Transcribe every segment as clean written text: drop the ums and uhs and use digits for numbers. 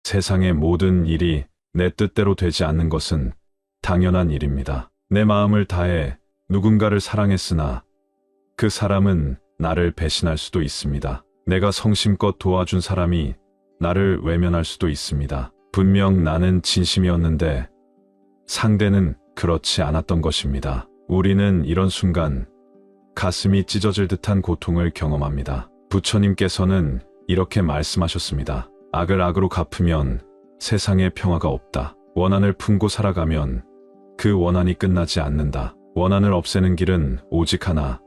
세상의 모든 일이 내 뜻대로 되지 않는 것은 당연한 일입니다. 내 마음을 다해 누군가를 사랑했으나 그 사람은 나를 배신할 수도 있습니다. 내가 성심껏 도와준 사람이 나를 외면할 수도 있습니다. 분명 나는 진심이었는데 상대는 그렇지 않았던 것입니다. 우리는 이런 순간 가슴이 찢어질 듯한 고통을 경험합니다. 부처님께서는 이렇게 말씀하셨습니다. 악을 악으로 갚으면 세상에 평화가 없다. 원한을 품고 살아가면 그 원한이 끝나지 않는다. 원한을 없애는 길은 오직 하나.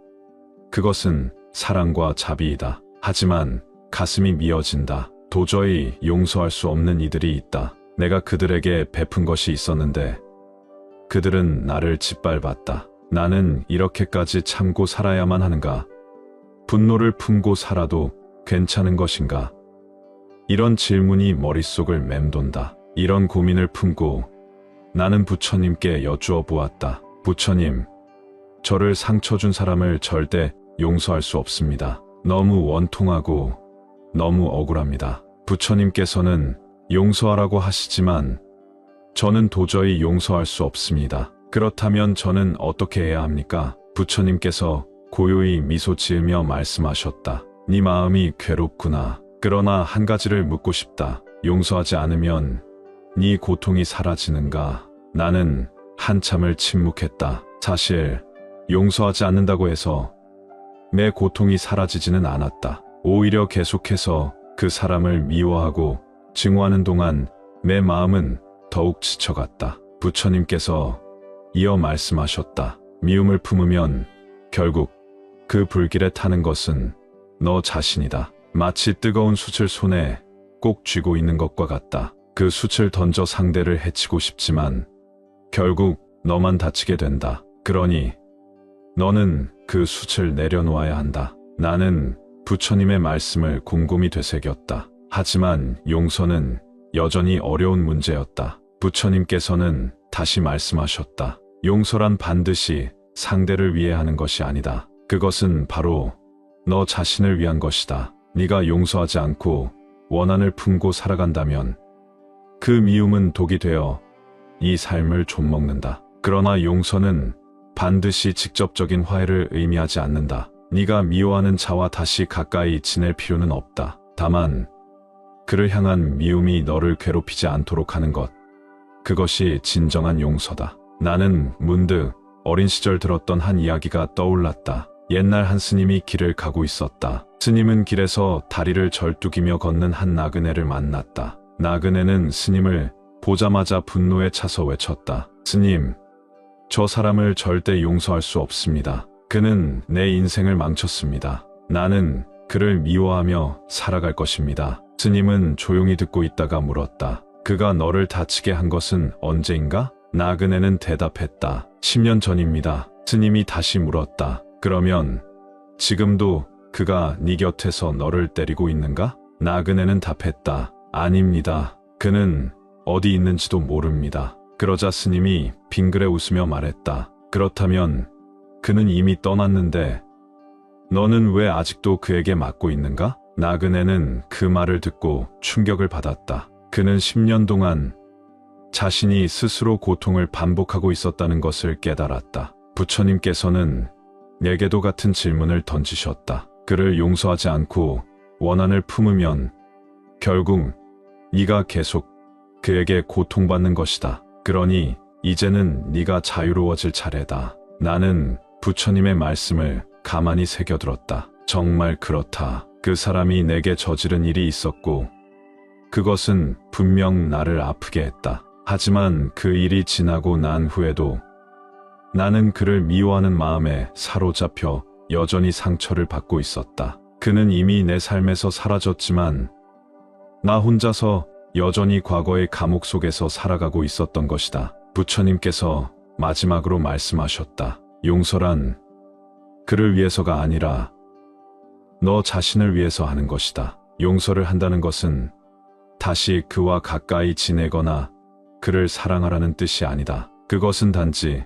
그것은 사랑과 자비이다. 하지만 가슴이 미어진다. 도저히 용서할 수 없는 이들이 있다. 내가 그들에게 베푼 것이 있었는데 그들은 나를 짓밟았다. 나는 이렇게까지 참고 살아야만 하는가? 분노를 품고 살아도 괜찮은 것인가? 이런 질문이 머릿속을 맴돈다. 이런 고민을 품고 나는 부처님께 여쭈어 보았다. 부처님, 저를 상처 준 사람을 절대 용서할 수 없습니다. 너무 원통하고 너무 억울합니다. 부처님께서는 용서하라고 하시지만 저는 도저히 용서할 수 없습니다. 그렇다면 저는 어떻게 해야 합니까? 부처님께서 고요히 미소 지으며 말씀하셨다. 네 마음이 괴롭구나. 그러나 한 가지를 묻고 싶다. 용서하지 않으면 네 고통이 사라지는가? 나는 한참을 침묵했다. 사실 용서하지 않는다고 해서 내 고통이 사라지지는 않았다. 오히려 계속해서 그 사람을 미워하고 증오하는 동안 내 마음은 더욱 지쳐갔다. 부처님께서 이어 말씀하셨다. 미움을 품으면 결국 그 불길에 타는 것은 너 자신이다. 마치 뜨거운 숯을 손에 꼭 쥐고 있는 것과 같다. 그 숯을 던져 상대를 해치고 싶지만 결국 너만 다치게 된다. 그러니 너는 그 숯을 내려놓아야 한다. 나는 부처님의 말씀을 곰곰이 되새겼다. 하지만 용서는 여전히 어려운 문제였다. 부처님께서는 다시 말씀하셨다. 용서란 반드시 상대를 위해 하는 것이 아니다. 그것은 바로 너 자신을 위한 것이다. 네가 용서하지 않고 원한을 품고 살아간다면 그 미움은 독이 되어 이 삶을 좀먹는다. 그러나 용서는 반드시 직접적인 화해를 의미하지 않는다. 네가 미워하는 자와 다시 가까이 지낼 필요는 없다. 다만 그를 향한 미움이 너를 괴롭히지 않도록 하는 것. 그것이 진정한 용서다. 나는 문득 어린 시절 들었던 한 이야기가 떠올랐다. 옛날 한 스님이 길을 가고 있었다. 스님은 길에서 다리를 절뚝이며 걷는 한 나그네를 만났다. 나그네는 스님을 보자마자 분노에 차서 외쳤다. 스님, 저 사람을 절대 용서할 수 없습니다. 그는 내 인생을 망쳤습니다. 나는 그를 미워하며 살아갈 것입니다. 스님은 조용히 듣고 있다가 물었다. 그가 너를 다치게 한 것은 언제인가? 나그네는 대답했다. 10년 전입니다. 스님이 다시 물었다. 그러면 지금도 그가 네 곁에서 너를 때리고 있는가? 나그네는 답했다. 아닙니다. 그는 어디 있는지도 모릅니다. 그러자 스님이 빙그레 웃으며 말했다. 그렇다면 그는 이미 떠났는데 너는 왜 아직도 그에게 맞고 있는가? 나그네는 그 말을 듣고 충격을 받았다. 그는 10년 동안 자신이 스스로 고통을 반복하고 있었다는 것을 깨달았다. 부처님께서는 내게도 같은 질문을 던지셨다. 그를 용서하지 않고 원한을 품으면 결국 네가 계속 그에게 고통받는 것이다. 그러니 이제는 네가 자유로워질 차례다. 나는 부처님의 말씀을 가만히 새겨들었다. 정말 그렇다. 그 사람이 내게 저지른 일이 있었고 그것은 분명 나를 아프게 했다. 하지만 그 일이 지나고 난 후에도 나는 그를 미워하는 마음에 사로잡혀 여전히 상처를 받고 있었다. 그는 이미 내 삶에서 사라졌지만 나 혼자서 여전히 과거의 감옥 속에서 살아가고 있었던 것이다. 부처님께서 마지막으로 말씀하셨다. 용서란 그를 위해서가 아니라 너 자신을 위해서 하는 것이다. 용서를 한다는 것은 다시 그와 가까이 지내거나 그를 사랑하라는 뜻이 아니다. 그것은 단지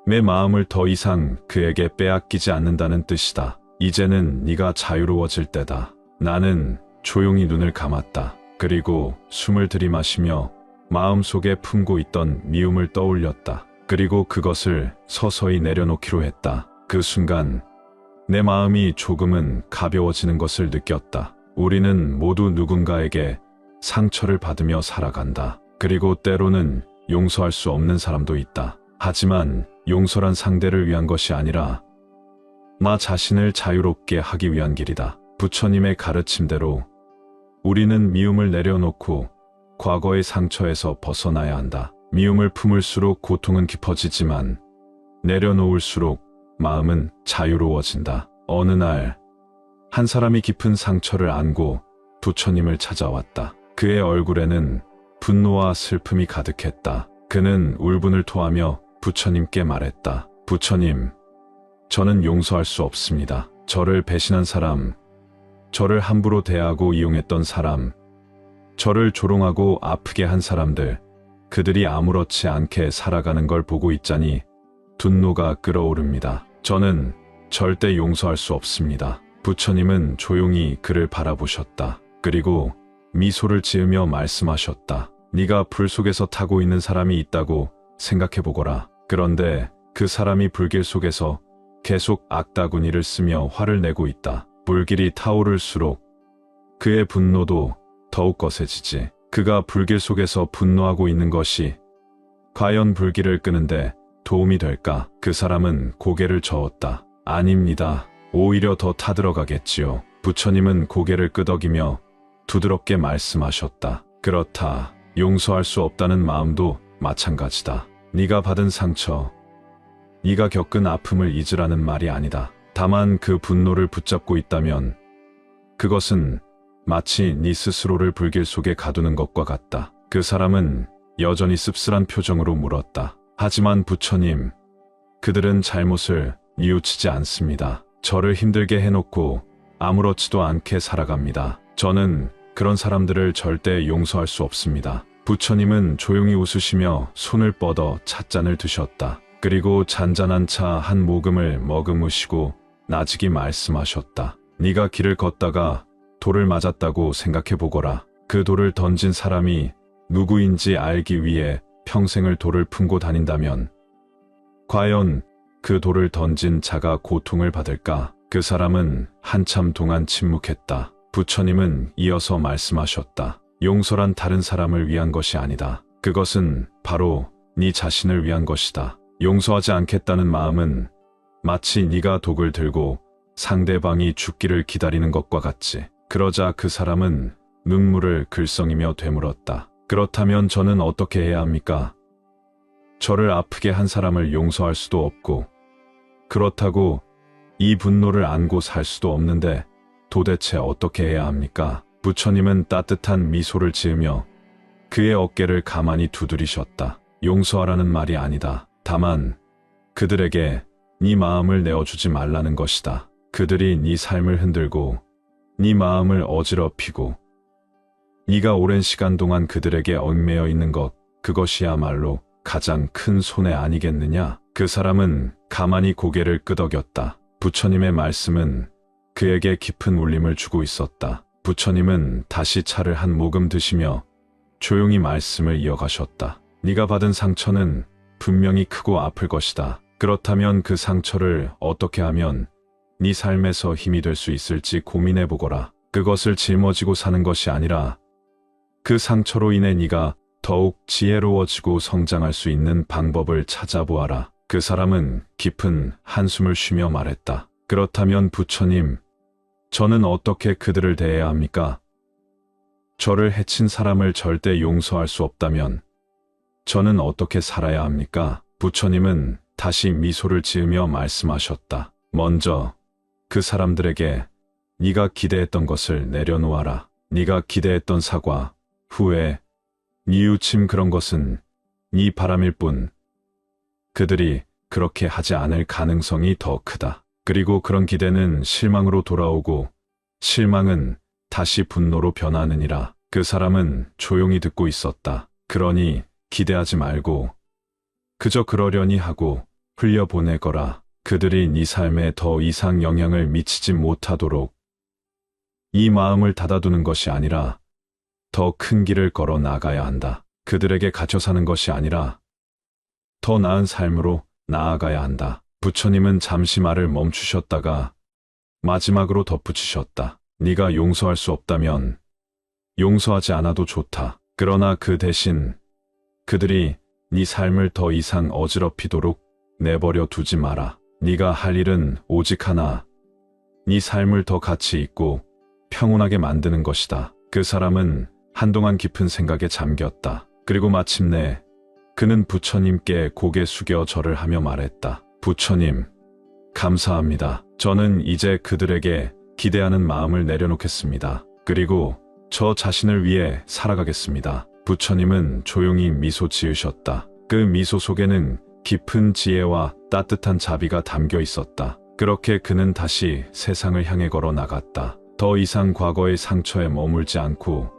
내 마음을 더 이상 그에게 빼앗기지 않는다는 뜻이다. 이제는 네가 자유로워질 때다. 나는 조용히 눈을 감았다. 그리고 숨을 들이마시며 마음속에 품고 있던 미움을 떠올렸다. 그리고 그것을 서서히 내려놓기로 했다. 그 순간 내 마음이 조금은 가벼워지는 것을 느꼈다. 우리는 모두 누군가에게 상처를 받으며 살아간다. 그리고 때로는 용서할 수 없는 사람도 있다. 하지만 용서란 상대를 위한 것이 아니라 나 자신을 자유롭게 하기 위한 길이다. 부처님의 가르침대로 우리는 미움을 내려놓고 과거의 상처에서 벗어나야 한다. 미움을 품을수록 고통은 깊어지지만 내려놓을수록 마음은 자유로워진다. 어느 날 한 사람이 깊은 상처를 안고 부처님을 찾아왔다. 그의 얼굴에는 분노와 슬픔이 가득했다. 그는 울분을 토하며 부처님께 말했다. 부처님, 저는 용서할 수 없습니다. 저를 배신한 사람, 저를 함부로 대하고 이용했던 사람, 저를 조롱하고 아프게 한 사람들, 그들이 아무렇지 않게 살아가는 걸 보고 있자니 분노가 끓어오릅니다. 저는 절대 용서할 수 없습니다. 부처님은 조용히 그를 바라보셨다. 그리고 미소를 지으며 말씀하셨다. 네가 불 속에서 타고 있는 사람이 있다고 생각해보거라. 그런데 그 사람이 불길 속에서 계속 악다구니를 쓰며 화를 내고 있다. 불길이 타오를수록 그의 분노도 더욱 거세지지. 그가 불길 속에서 분노하고 있는 것이 과연 불길을 끄는데 도움이 될까? 그 사람은 고개를 저었다. 아닙니다. 오히려 더 타들어가겠지요. 부처님은 고개를 끄덕이며 부드럽게 말씀하셨다. 그렇다. 용서할 수 없다는 마음도 마찬가지다. 네가 받은 상처, 네가 겪은 아픔을 잊으라는 말이 아니다. 다만 그 분노를 붙잡고 있다면 그것은 마치 네 스스로를 불길 속에 가두는 것과 같다. 그 사람은 여전히 씁쓸한 표정으로 물었다. 하지만 부처님, 그들은 잘못을 뉘우치지 않습니다. 저를 힘들게 해놓고 아무렇지도 않게 살아갑니다. 저는 그런 사람들을 절대 용서할 수 없습니다. 부처님은 조용히 웃으시며 손을 뻗어 찻잔을 드셨다. 그리고 잔잔한 차 한 모금을 머금으시고 나직이 말씀하셨다. 네가 길을 걷다가 돌을 맞았다고 생각해보거라. 그 돌을 던진 사람이 누구인지 알기 위해 평생을 돌을 품고 다닌다면 과연 그 돌을 던진 자가 고통을 받을까? 그 사람은 한참 동안 침묵했다. 부처님은 이어서 말씀하셨다. 용서란 다른 사람을 위한 것이 아니다. 그것은 바로 네 자신을 위한 것이다. 용서하지 않겠다는 마음은 마치 네가 독을 들고 상대방이 죽기를 기다리는 것과 같지. 그러자 그 사람은 눈물을 글썽이며 되물었다. 그렇다면 저는 어떻게 해야 합니까? 저를 아프게 한 사람을 용서할 수도 없고 그렇다고 이 분노를 안고 살 수도 없는데 도대체 어떻게 해야 합니까? 부처님은 따뜻한 미소를 지으며 그의 어깨를 가만히 두드리셨다. 용서하라는 말이 아니다. 다만 그들에게 네 마음을 내어주지 말라는 것이다. 그들이 네 삶을 흔들고 네 마음을 어지럽히고 네가 오랜 시간 동안 그들에게 얽매여 있는 것, 그것이야말로 가장 큰 손해 아니겠느냐? 그 사람은 가만히 고개를 끄덕였다. 부처님의 말씀은 그에게 깊은 울림을 주고 있었다. 부처님은 다시 차를 한 모금 드시며 조용히 말씀을 이어가셨다. 네가 받은 상처는 분명히 크고 아플 것이다. 그렇다면 그 상처를 어떻게 하면 네 삶에서 힘이 될 수 있을지 고민해보거라. 그것을 짊어지고 사는 것이 아니라 그 상처로 인해 네가 더욱 지혜로워지고 성장할 수 있는 방법을 찾아보아라. 그 사람은 깊은 한숨을 쉬며 말했다. 그렇다면 부처님, 저는 어떻게 그들을 대해야 합니까? 저를 해친 사람을 절대 용서할 수 없다면 저는 어떻게 살아야 합니까? 부처님은 다시 미소를 지으며 말씀하셨다. 먼저 그 사람들에게 네가 기대했던 것을 내려놓아라. 네가 기대했던 사과, 후회, 뉘우침 그런 것은 네 바람일 뿐 그들이 그렇게 하지 않을 가능성이 더 크다. 그리고 그런 기대는 실망으로 돌아오고 실망은 다시 분노로 변하느니라. 그 사람은 조용히 듣고 있었다. 그러니 기대하지 말고 그저 그러려니 하고 흘려보내거라. 그들이 네 삶에 더 이상 영향을 미치지 못하도록 이 마음을 닫아두는 것이 아니라 더 큰 길을 걸어 나가야 한다. 그들에게 갇혀 사는 것이 아니라 더 나은 삶으로 나아가야 한다. 부처님은 잠시 말을 멈추셨다가 마지막으로 덧붙이셨다. 네가 용서할 수 없다면 용서하지 않아도 좋다. 그러나 그 대신 그들이 네 삶을 더 이상 어지럽히도록 내버려 두지 마라. 네가 할 일은 오직 하나. 네 삶을 더 가치 있고 평온하게 만드는 것이다. 그 사람은 한동안 깊은 생각에 잠겼다. 그리고 마침내 그는 부처님께 고개 숙여 절을 하며 말했다. 부처님, 감사합니다. 저는 이제 그들에게 기대하는 마음을 내려놓겠습니다. 그리고 저 자신을 위해 살아가겠습니다. 부처님은 조용히 미소 지으셨다. 그 미소 속에는 깊은 지혜와 따뜻한 자비가 담겨 있었다. 그렇게 그는 다시 세상을 향해 걸어 나갔다. 더 이상 과거의 상처에 머물지 않고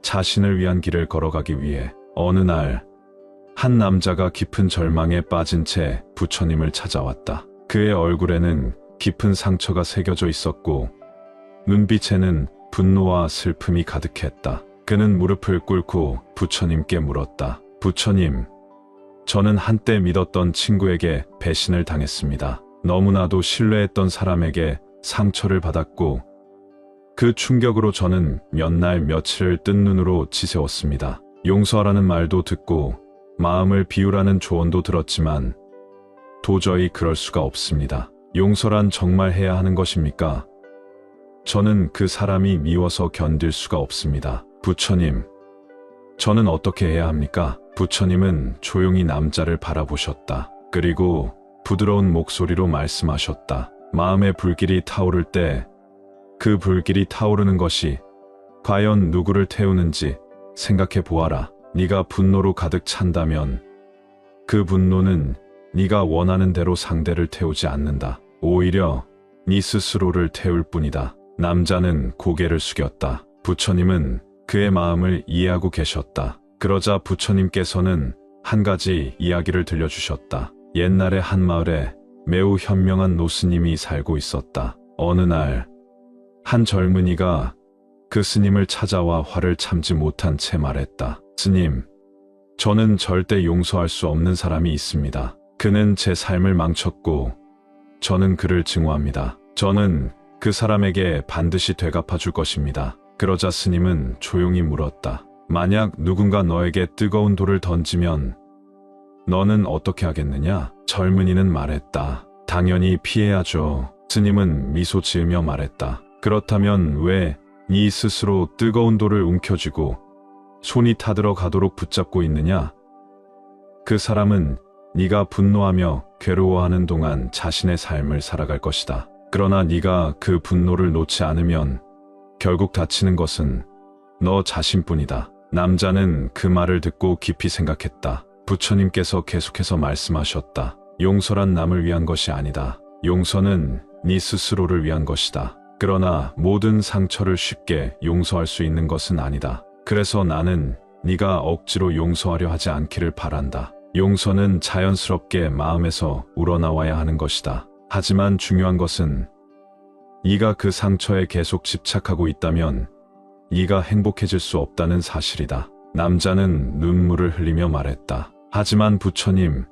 자신을 위한 길을 걸어가기 위해. 어느 날 한 남자가 깊은 절망에 빠진 채 부처님을 찾아왔다. 그의 얼굴에는 깊은 상처가 새겨져 있었고 눈빛에는 분노와 슬픔이 가득했다. 그는 무릎을 꿇고 부처님께 물었다. 부처님, 저는 한때 믿었던 친구에게 배신을 당했습니다. 너무나도 신뢰했던 사람에게 상처를 받았고 그 충격으로 저는 몇 날 며칠을 뜬 눈으로 지새웠습니다. 용서하라는 말도 듣고 마음을 비우라는 조언도 들었지만 도저히 그럴 수가 없습니다. 용서란 정말 해야 하는 것입니까? 저는 그 사람이 미워서 견딜 수가 없습니다. 부처님, 저는 어떻게 해야 합니까? 부처님은 조용히 남자를 바라보셨다. 그리고 부드러운 목소리로 말씀하셨다. 마음의 불길이 타오를 때 그 불길이 타오르는 것이 과연 누구를 태우는지 생각해 보아라. 네가 분노로 가득 찬다면 그 분노는 네가 원하는 대로 상대를 태우지 않는다. 오히려 네 스스로를 태울 뿐이다. 남자는 고개를 숙였다. 부처님은 그의 마음을 이해하고 계셨다. 그러자 부처님께서는 한 가지 이야기를 들려주셨다. 옛날에 한 마을에 매우 현명한 노스님이 살고 있었다. 어느 날 한 젊은이가 그 스님을 찾아와 화를 참지 못한 채 말했다. 스님, 저는 절대 용서할 수 없는 사람이 있습니다. 그는 제 삶을 망쳤고 저는 그를 증오합니다. 저는 그 사람에게 반드시 되갚아 줄 것입니다. 그러자 스님은 조용히 물었다. 만약 누군가 너에게 뜨거운 돌을 던지면 너는 어떻게 하겠느냐? 젊은이는 말했다. 당연히 피해야죠. 스님은 미소 지으며 말했다. 그렇다면 왜 네 스스로 뜨거운 돌을 움켜쥐고 손이 타들어 가도록 붙잡고 있느냐? 그 사람은 네가 분노하며 괴로워하는 동안 자신의 삶을 살아갈 것이다. 그러나 네가 그 분노를 놓지 않으면 결국 다치는 것은 너 자신뿐이다. 남자는 그 말을 듣고 깊이 생각했다. 부처님께서 계속해서 말씀하셨다. 용서란 남을 위한 것이 아니다. 용서는 네 스스로를 위한 것이다. 그러나 모든 상처를 쉽게 용서할 수 있는 것은 아니다. 그래서 나는 네가 억지로 용서하려 하지 않기를 바란다. 용서는 자연스럽게 마음에서 우러나와야 하는 것이다. 하지만 중요한 것은 네가 그 상처에 계속 집착하고 있다면 네가 행복해질 수 없다는 사실이다. 남자는 눈물을 흘리며 말했다. 하지만 부처님,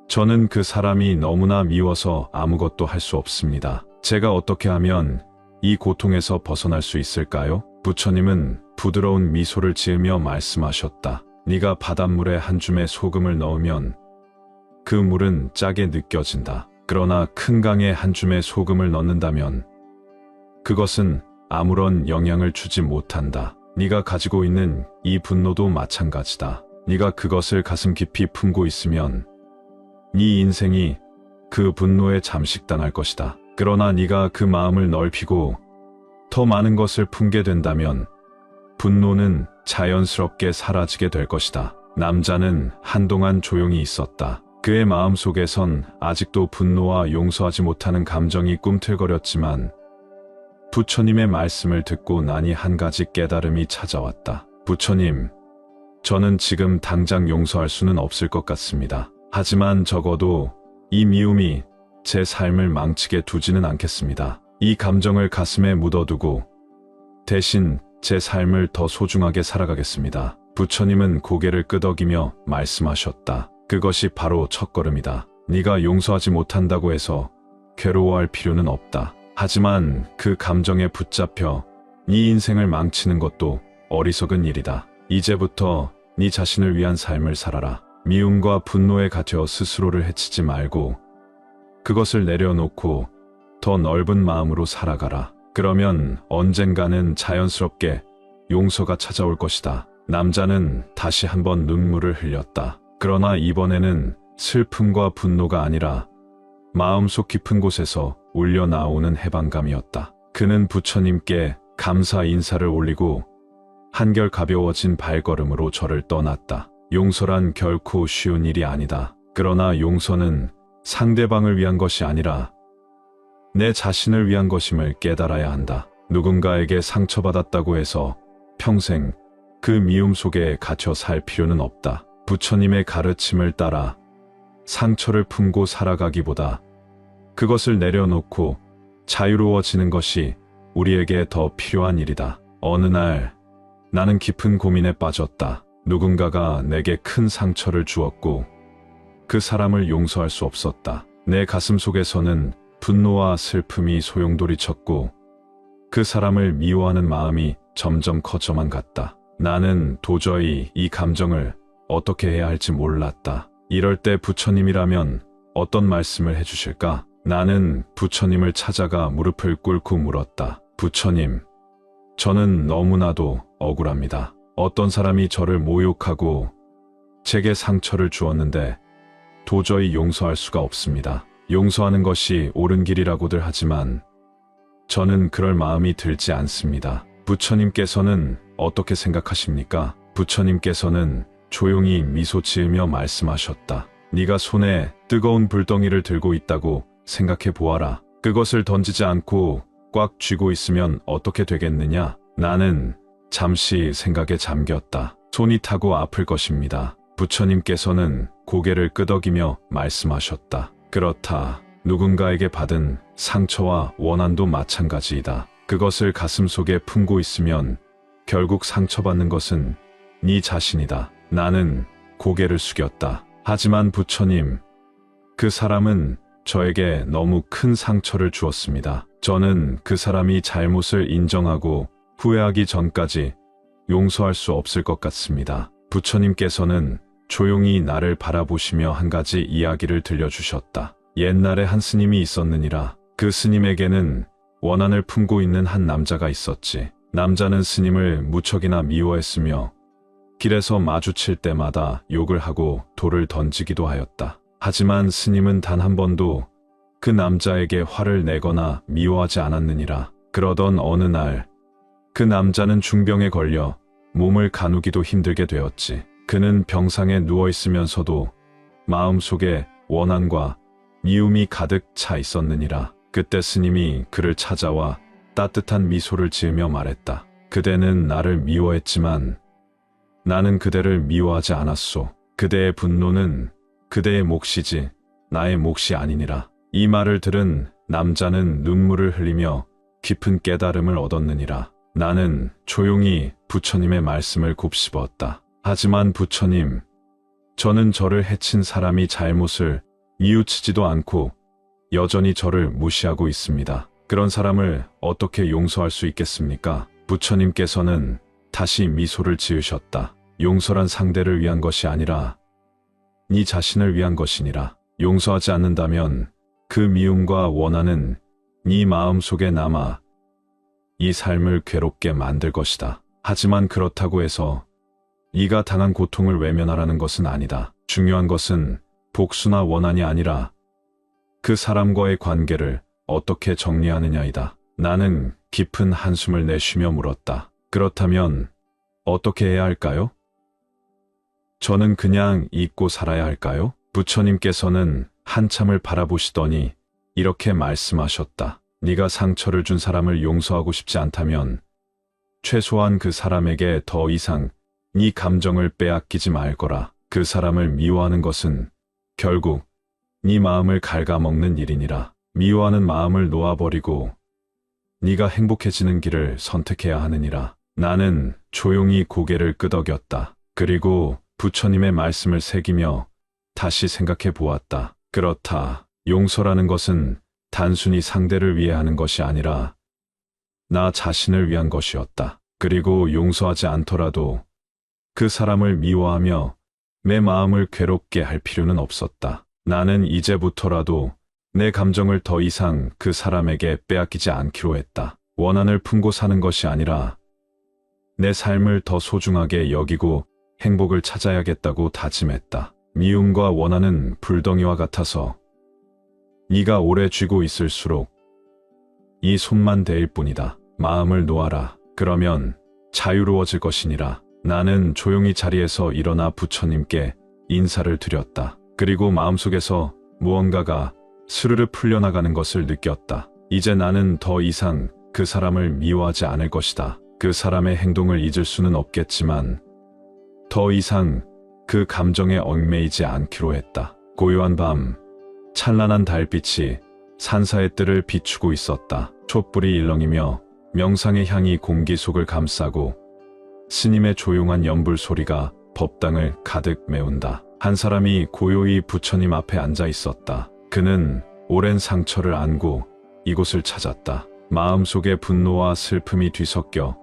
저는 그 사람이 너무나 미워서 아무것도 할 수 없습니다. 제가 어떻게 하면 이 고통에서 벗어날 수 있을까요? 부처님은 부드러운 미소를 지으며 말씀하셨다. 네가 바닷물에 한 줌의 소금을 넣으면 그 물은 짜게 느껴진다. 그러나 큰 강에 한 줌의 소금을 넣는다면 그것은 아무런 영향을 주지 못한다. 네가 가지고 있는 이 분노도 마찬가지다. 네가 그것을 가슴 깊이 품고 있으면 네 인생이 그 분노에 잠식당할 것이다. 그러나 네가 그 마음을 넓히고 더 많은 것을 품게 된다면 분노는 자연스럽게 사라지게 될 것이다. 남자는 한동안 조용히 있었다. 그의 마음속에선 아직도 분노와 용서하지 못하는 감정이 꿈틀거렸지만 부처님의 말씀을 듣고 나니 한 가지 깨달음이 찾아왔다. 부처님, 저는 지금 당장 용서할 수는 없을 것 같습니다. 하지만 적어도 이 미움이 제 삶을 망치게 두지는 않겠습니다. 이 감정을 가슴에 묻어두고 대신 제 삶을 더 소중하게 살아가겠습니다. 부처님은 고개를 끄덕이며 말씀하셨다. 그것이 바로 첫걸음이다. 네가 용서하지 못한다고 해서 괴로워할 필요는 없다. 하지만 그 감정에 붙잡혀 네 인생을 망치는 것도 어리석은 일이다. 이제부터 네 자신을 위한 삶을 살아라. 미움과 분노에 갇혀 스스로를 해치지 말고 그것을 내려놓고 더 넓은 마음으로 살아가라. 그러면 언젠가는 자연스럽게 용서가 찾아올 것이다. 남자는 다시 한번 눈물을 흘렸다. 그러나 이번에는 슬픔과 분노가 아니라 마음속 깊은 곳에서 울려 나오는 해방감이었다. 그는 부처님께 감사 인사를 올리고 한결 가벼워진 발걸음으로 절을 떠났다. 용서란 결코 쉬운 일이 아니다. 그러나 용서는 상대방을 위한 것이 아니라 내 자신을 위한 것임을 깨달아야 한다. 누군가에게 상처받았다고 해서 평생 그 미움 속에 갇혀 살 필요는 없다. 부처님의 가르침을 따라 상처를 품고 살아가기보다 그것을 내려놓고 자유로워지는 것이 우리에게 더 필요한 일이다. 어느 날 나는 깊은 고민에 빠졌다. 누군가가 내게 큰 상처를 주었고 그 사람을 용서할 수 없었다. 내 가슴 속에서는 분노와 슬픔이 소용돌이쳤고 그 사람을 미워하는 마음이 점점 커져만 갔다. 나는 도저히 이 감정을 어떻게 해야 할지 몰랐다. 이럴 때 부처님이라면 어떤 말씀을 해주실까? 나는 부처님을 찾아가 무릎을 꿇고 물었다. 부처님, 저는 너무나도 억울합니다. 어떤 사람이 저를 모욕하고 제게 상처를 주었는데 도저히 용서할 수가 없습니다. 용서하는 것이 옳은 길이라고들 하지만 저는 그럴 마음이 들지 않습니다. 부처님께서는 어떻게 생각하십니까? 부처님께서는 조용히 미소 지으며 말씀하셨다. 네가 손에 뜨거운 불덩이를 들고 있다고 생각해 보아라. 그것을 던지지 않고 꽉 쥐고 있으면 어떻게 되겠느냐? 나는 잠시 생각에 잠겼다. 손이 타고 아플 것입니다. 부처님께서는 고개를 끄덕이며 말씀하셨다. 그렇다. 누군가에게 받은 상처와 원한도 마찬가지이다. 그것을 가슴속에 품고 있으면 결국 상처받는 것은 네 자신이다. 나는 고개를 숙였다. 하지만 부처님, 그 사람은 저에게 너무 큰 상처를 주었습니다. 저는 그 사람이 잘못을 인정하고 후회하기 전까지 용서할 수 없을 것 같습니다. 부처님께서는 조용히 나를 바라보시며 한 가지 이야기를 들려주셨다. 옛날에 한 스님이 있었느니라. 그 스님에게는 원한을 품고 있는 한 남자가 있었지. 남자는 스님을 무척이나 미워했으며 길에서 마주칠 때마다 욕을 하고 돌을 던지기도 하였다. 하지만 스님은 단 한 번도 그 남자에게 화를 내거나 미워하지 않았느니라. 그러던 어느 날 그 남자는 중병에 걸려 몸을 가누기도 힘들게 되었지. 그는 병상에 누워있으면서도 마음속에 원한과 미움이 가득 차 있었느니라. 그때 스님이 그를 찾아와 따뜻한 미소를 지으며 말했다. 그대는 나를 미워했지만 나는 그대를 미워하지 않았소. 그대의 분노는 그대의 몫이지 나의 몫이 아니니라. 이 말을 들은 남자는 눈물을 흘리며 깊은 깨달음을 얻었느니라. 나는 조용히 부처님의 말씀을 곱씹었다. 하지만 부처님, 저는 저를 해친 사람이 잘못을 뉘우치지도 않고 여전히 저를 무시하고 있습니다. 그런 사람을 어떻게 용서할 수 있겠습니까? 부처님께서는 다시 미소를 지으셨다. 용서란 상대를 위한 것이 아니라 네 자신을 위한 것이니라. 용서하지 않는다면 그 미움과 원한은 네 마음속에 남아 이 삶을 괴롭게 만들 것이다. 하지만 그렇다고 해서 네가 당한 고통을 외면하라는 것은 아니다. 중요한 것은 복수나 원한이 아니라 그 사람과의 관계를 어떻게 정리하느냐이다. 나는 깊은 한숨을 내쉬며 물었다. 그렇다면 어떻게 해야 할까요? 저는 그냥 잊고 살아야 할까요? 부처님께서는 한참을 바라보시더니 이렇게 말씀하셨다. 네가 상처를 준 사람을 용서하고 싶지 않다면 최소한 그 사람에게 더 이상 네 감정을 빼앗기지 말거라. 그 사람을 미워하는 것은 결국 네 마음을 갉아먹는 일이니라. 미워하는 마음을 놓아버리고 네가 행복해지는 길을 선택해야 하느니라. 나는 조용히 고개를 끄덕였다. 그리고 부처님의 말씀을 새기며 다시 생각해 보았다. 그렇다. 용서라는 것은 단순히 상대를 위해 하는 것이 아니라 나 자신을 위한 것이었다. 그리고 용서하지 않더라도 그 사람을 미워하며 내 마음을 괴롭게 할 필요는 없었다. 나는 이제부터라도 내 감정을 더 이상 그 사람에게 빼앗기지 않기로 했다. 원한을 품고 사는 것이 아니라 내 삶을 더 소중하게 여기고 행복을 찾아야겠다고 다짐했다. 미움과 원한은 불덩이와 같아서 네가 오래 쥐고 있을수록 이 손만 대일 뿐이다. 마음을 놓아라. 그러면 자유로워질 것이니라. 나는 조용히 자리에서 일어나 부처님께 인사를 드렸다. 그리고 마음속에서 무언가가 스르르 풀려나가는 것을 느꼈다. 이제 나는 더 이상 그 사람을 미워하지 않을 것이다. 그 사람의 행동을 잊을 수는 없겠지만 더 이상 그 감정에 얽매이지 않기로 했다. 고요한 밤, 찬란한 달빛이 산사의 뜰을 비추고 있었다. 촛불이 일렁이며 명상의 향이 공기 속을 감싸고 스님의 조용한 연불 소리가 법당을 가득 메운다. 한 사람이 고요히 부처님 앞에 앉아 있었다. 그는 오랜 상처를 안고 이곳을 찾았다. 마음속에 분노와 슬픔이 뒤섞여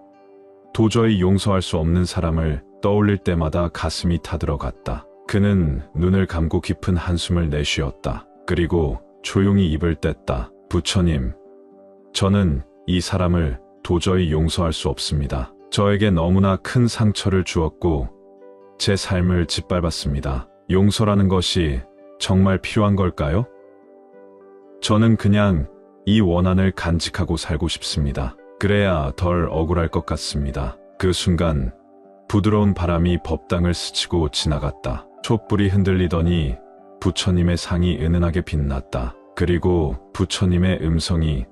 도저히 용서할 수 없는 사람을 떠올릴 때마다 가슴이 타들어갔다. 그는 눈을 감고 깊은 한숨을 내쉬었다. 그리고 조용히 입을 뗐다. 부처님, 저는 이 사람을 도저히 용서할 수 없습니다. 저에게 너무나 큰 상처를 주었고 제 삶을 짓밟았습니다. 용서라는 것이 정말 필요한 걸까요? 저는 그냥 이 원한을 간직하고 살고 싶습니다. 그래야 덜 억울할 것 같습니다. 그 순간 부드러운 바람이 법당을 스치고 지나갔다. 촛불이 흔들리더니 부처님의 상이 은은하게 빛났다. 그리고 부처님의 음성이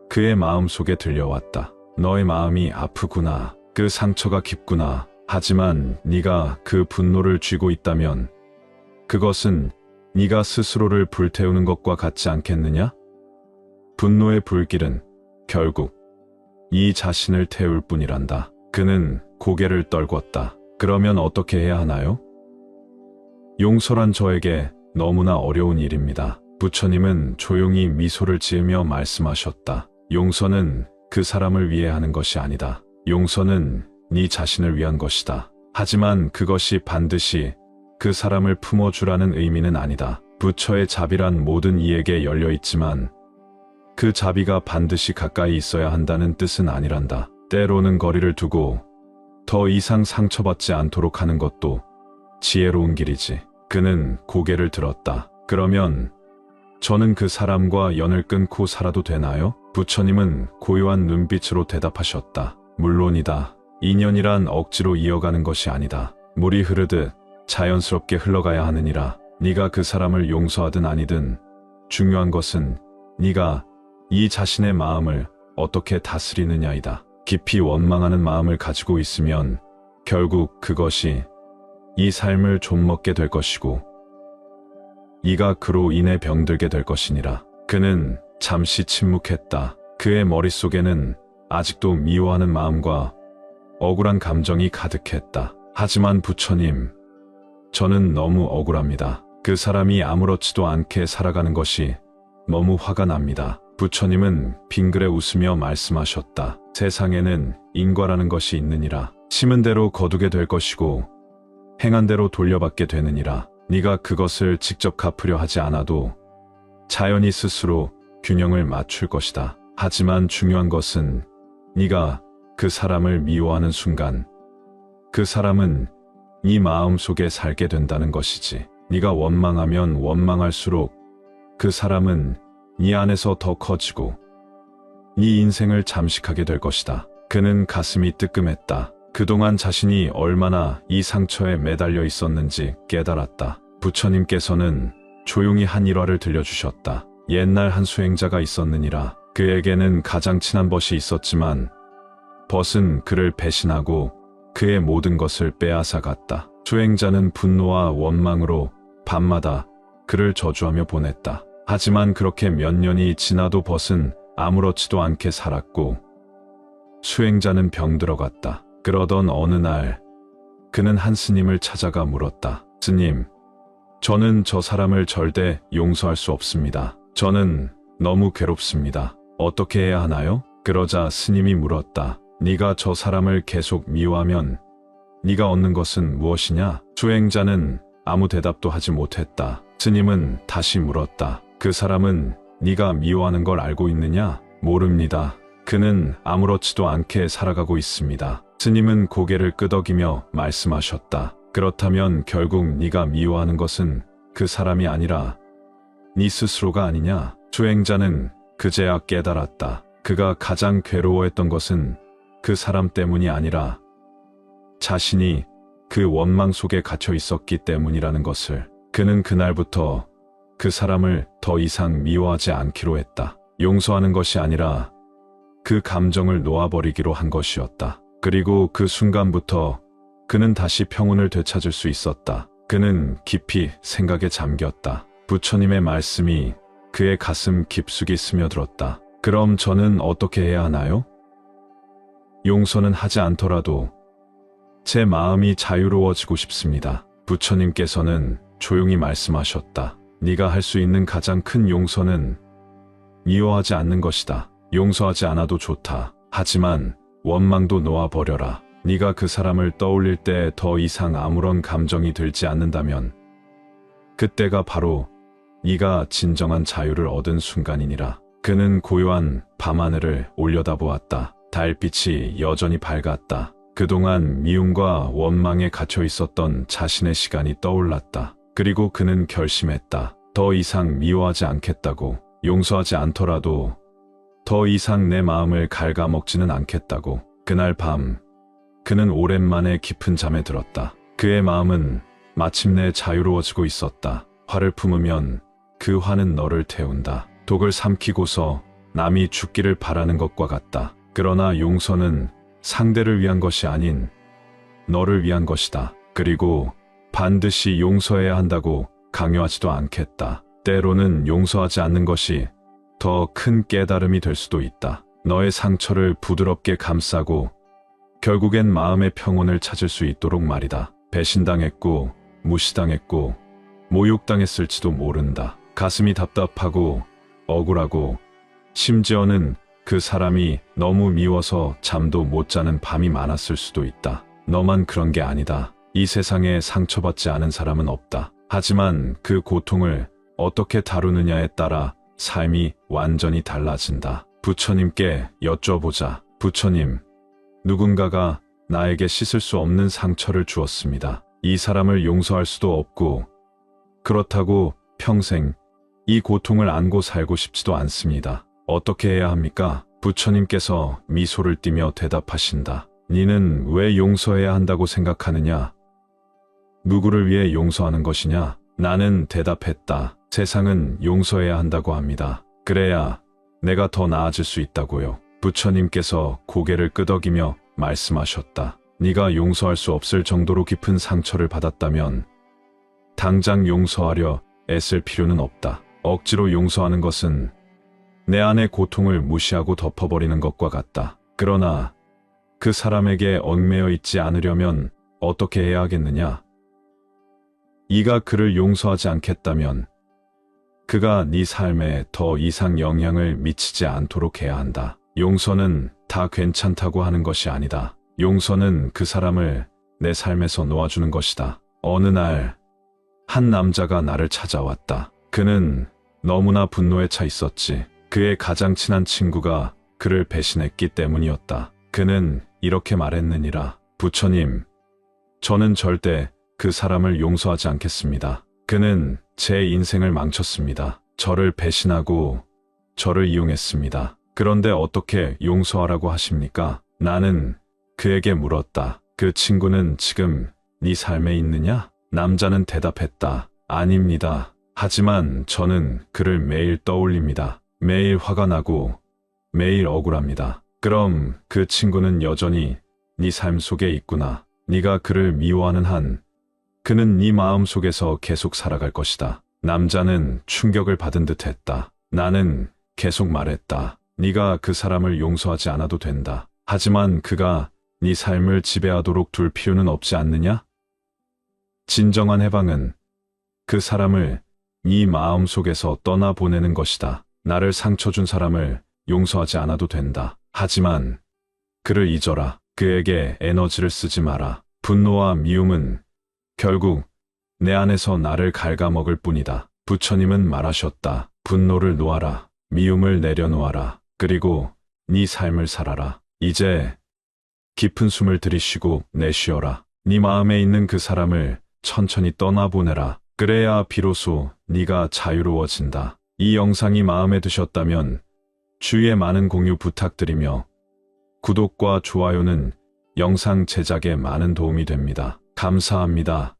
그의 마음속에 들려왔다. 너의 마음이 아프구나. 그 상처가 깊구나. 하지만 네가 그 분노를 쥐고 있다면 그것은 네가 스스로를 불태우는 것과 같지 않겠느냐? 분노의 불길은 결국 이 자신을 태울 뿐이란다. 그는 고개를 떨궜다. 그러면 어떻게 해야 하나요? 용서란 저에게 너무나 어려운 일입니다. 부처님은 조용히 미소를 지으며 말씀하셨다. 용서는 그 사람을 위해 하는 것이 아니다. 용서는 네 자신을 위한 것이다. 하지만 그것이 반드시 그 사람을 품어주라는 의미는 아니다. 부처의 자비란 모든 이에게 열려 있지만 그 자비가 반드시 가까이 있어야 한다는 뜻은 아니란다. 때로는 거리를 두고 더 이상 상처받지 않도록 하는 것도 지혜로운 길이지. 그는 고개를 들었다. 그러면 저는 그 사람과 연을 끊고 살아도 되나요? 부처님은 고요한 눈빛으로 대답하셨다. 물론이다. 인연이란 억지로 이어가는 것이 아니다. 물이 흐르듯 자연스럽게 흘러가야 하느니라. 네가 그 사람을 용서하든 아니든 중요한 것은 네가 이 자신의 마음을 어떻게 다스리느냐이다. 깊이 원망하는 마음을 가지고 있으면 결국 그것이 이 삶을 좀먹게 될 것이고 네가 그로 인해 병들게 될 것이니라. 그는 잠시 침묵했다. 그의 머릿속에는 아직도 미워하는 마음과 억울한 감정이 가득했다. 하지만 부처님, 저는 너무 억울합니다. 그 사람이 아무렇지도 않게 살아가는 것이 너무 화가 납니다. 부처님은 빙그레 웃으며 말씀하셨다. 세상에는 인과라는 것이 있느니라. 심은 대로 거두게 될 것이고 행한 대로 돌려받게 되느니라. 네가 그것을 직접 갚으려 하지 않아도 자연히 스스로 균형을 맞출 것이다. 하지만 중요한 것은 네가 그 사람을 미워하는 순간 그 사람은 네 마음속에 살게 된다는 것이지. 네가 원망하면 원망할수록 그 사람은 네 안에서 더 커지고 네 인생을 잠식하게 될 것이다. 그는 가슴이 뜨끔했다. 그동안 자신이 얼마나 이 상처에 매달려 있었는지 깨달았다. 부처님께서는 조용히 한 일화를 들려주셨다. 옛날 한 수행자가 있었느니라. 그에게는 가장 친한 벗이 있었지만 벗은 그를 배신하고 그의 모든 것을 빼앗아 갔다. 수행자는 분노와 원망으로 밤마다 그를 저주하며 보냈다. 하지만 그렇게 몇 년이 지나도 벗은 아무렇지도 않게 살았고 수행자는 병들어갔다. 그러던 어느 날 그는 한 스님을 찾아가 물었다. 스님, 저는 저 사람을 절대 용서할 수 없습니다. 저는 너무 괴롭습니다. 어떻게 해야 하나요? 그러자 스님이 물었다. 네가 저 사람을 계속 미워하면 네가 얻는 것은 무엇이냐? 수행자는 아무 대답도 하지 못했다. 스님은 다시 물었다. 그 사람은 네가 미워하는 걸 알고 있느냐? 모릅니다. 그는 아무렇지도 않게 살아가고 있습니다. 스님은 고개를 끄덕이며 말씀하셨다. 그렇다면 결국 네가 미워하는 것은 그 사람이 아니라 네 스스로가 아니냐? 수행자는 그제야 깨달았다. 그가 가장 괴로워했던 것은 그 사람 때문이 아니라 자신이 그 원망 속에 갇혀 있었기 때문이라는 것을. 그는 그날부터 그 사람을 더 이상 미워하지 않기로 했다. 용서하는 것이 아니라 그 감정을 놓아버리기로 한 것이었다. 그리고 그 순간부터 그는 다시 평온을 되찾을 수 있었다. 그는 깊이 생각에 잠겼다. 부처님의 말씀이 그의 가슴 깊숙이 스며들었다. 그럼 저는 어떻게 해야 하나요? 용서는 하지 않더라도 제 마음이 자유로워지고 싶습니다. 부처님께서는 조용히 말씀하셨다. 네가 할 수 있는 가장 큰 용서는 미워하지 않는 것이다. 용서하지 않아도 좋다. 하지만 원망도 놓아버려라. 네가 그 사람을 떠올릴 때 더 이상 아무런 감정이 들지 않는다면 그때가 바로 네가 진정한 자유를 얻은 순간이니라. 그는 고요한 밤하늘을 올려다보았다. 달빛이 여전히 밝았다. 그동안 미움과 원망에 갇혀 있었던 자신의 시간이 떠올랐다. 그리고 그는 결심했다. 더 이상 미워하지 않겠다고. 용서하지 않더라도 더 이상 내 마음을 갉아먹지는 않겠다고. 그날 밤 그는 오랜만에 깊은 잠에 들었다. 그의 마음은 마침내 자유로워지고 있었다. 화를 품으면 그 화는 너를 태운다. 독을 삼키고서 남이 죽기를 바라는 것과 같다. 그러나 용서는 상대를 위한 것이 아닌 너를 위한 것이다. 그리고 반드시 용서해야 한다고 강요하지도 않겠다. 때로는 용서하지 않는 것이 더 큰 깨달음이 될 수도 있다. 너의 상처를 부드럽게 감싸고 결국엔 마음의 평온을 찾을 수 있도록 말이다. 배신당했고 무시당했고 모욕당했을지도 모른다. 가슴이 답답하고 억울하고 심지어는 그 사람이 너무 미워서 잠도 못 자는 밤이 많았을 수도 있다. 너만 그런 게 아니다. 이 세상에 상처받지 않은 사람은 없다. 하지만 그 고통을 어떻게 다루느냐에 따라 삶이 완전히 달라진다. 부처님께 여쭤보자. 부처님, 누군가가 나에게 씻을 수 없는 상처를 주었습니다. 이 사람을 용서할 수도 없고 그렇다고 평생 이 고통을 안고 살고 싶지도 않습니다. 어떻게 해야 합니까? 부처님께서 미소를 띠며 대답하신다. 너는 왜 용서해야 한다고 생각하느냐? 누구를 위해 용서하는 것이냐? 나는 대답했다. 세상은 용서해야 한다고 합니다. 그래야 내가 더 나아질 수 있다고요. 부처님께서 고개를 끄덕이며 말씀하셨다. 네가 용서할 수 없을 정도로 깊은 상처를 받았다면 당장 용서하려 애쓸 필요는 없다. 억지로 용서하는 것은 내 안의 고통을 무시하고 덮어버리는 것과 같다. 그러나 그 사람에게 얽매여 있지 않으려면 어떻게 해야 하겠느냐? 네가 그를 용서하지 않겠다면 그가 네 삶에 더 이상 영향을 미치지 않도록 해야 한다. 용서는 다 괜찮다고 하는 것이 아니다. 용서는 그 사람을 내 삶에서 놓아주는 것이다. 어느 날 한 남자가 나를 찾아왔다. 그는 너무나 분노에 차 있었지. 그의 가장 친한 친구가 그를 배신했기 때문이었다. 그는 이렇게 말했느니라. 부처님, 저는 절대 그 사람을 용서하지 않겠습니다. 그는 제 인생을 망쳤습니다. 저를 배신하고 저를 이용했습니다. 그런데 어떻게 용서하라고 하십니까? 나는 그에게 물었다. 그 친구는 지금 네 삶에 있느냐? 남자는 대답했다. 아닙니다. 하지만 저는 그를 매일 떠올립니다. 매일 화가 나고 매일 억울합니다. 그럼 그 친구는 여전히 네 삶 속에 있구나. 네가 그를 미워하는 한 그는 네 마음 속에서 계속 살아갈 것이다. 남자는 충격을 받은 듯 했다. 나는 계속 말했다. 네가 그 사람을 용서하지 않아도 된다. 하지만 그가 네 삶을 지배하도록 둘 필요는 없지 않느냐? 진정한 해방은 그 사람을 네 마음 속에서 떠나보내는 것이다. 나를 상처 준 사람을 용서하지 않아도 된다. 하지만 그를 잊어라. 그에게 에너지를 쓰지 마라. 분노와 미움은 결국 내 안에서 나를 갉아먹을 뿐이다. 부처님은 말하셨다. 분노를 놓아라. 미움을 내려놓아라. 그리고 네 삶을 살아라. 이제 깊은 숨을 들이쉬고 내쉬어라. 네 마음에 있는 그 사람을 천천히 떠나보내라. 그래야 비로소 네가 자유로워진다. 이 영상이 마음에 드셨다면 주위에 많은 공유 부탁드리며 구독과 좋아요는 영상 제작에 많은 도움이 됩니다. 감사합니다.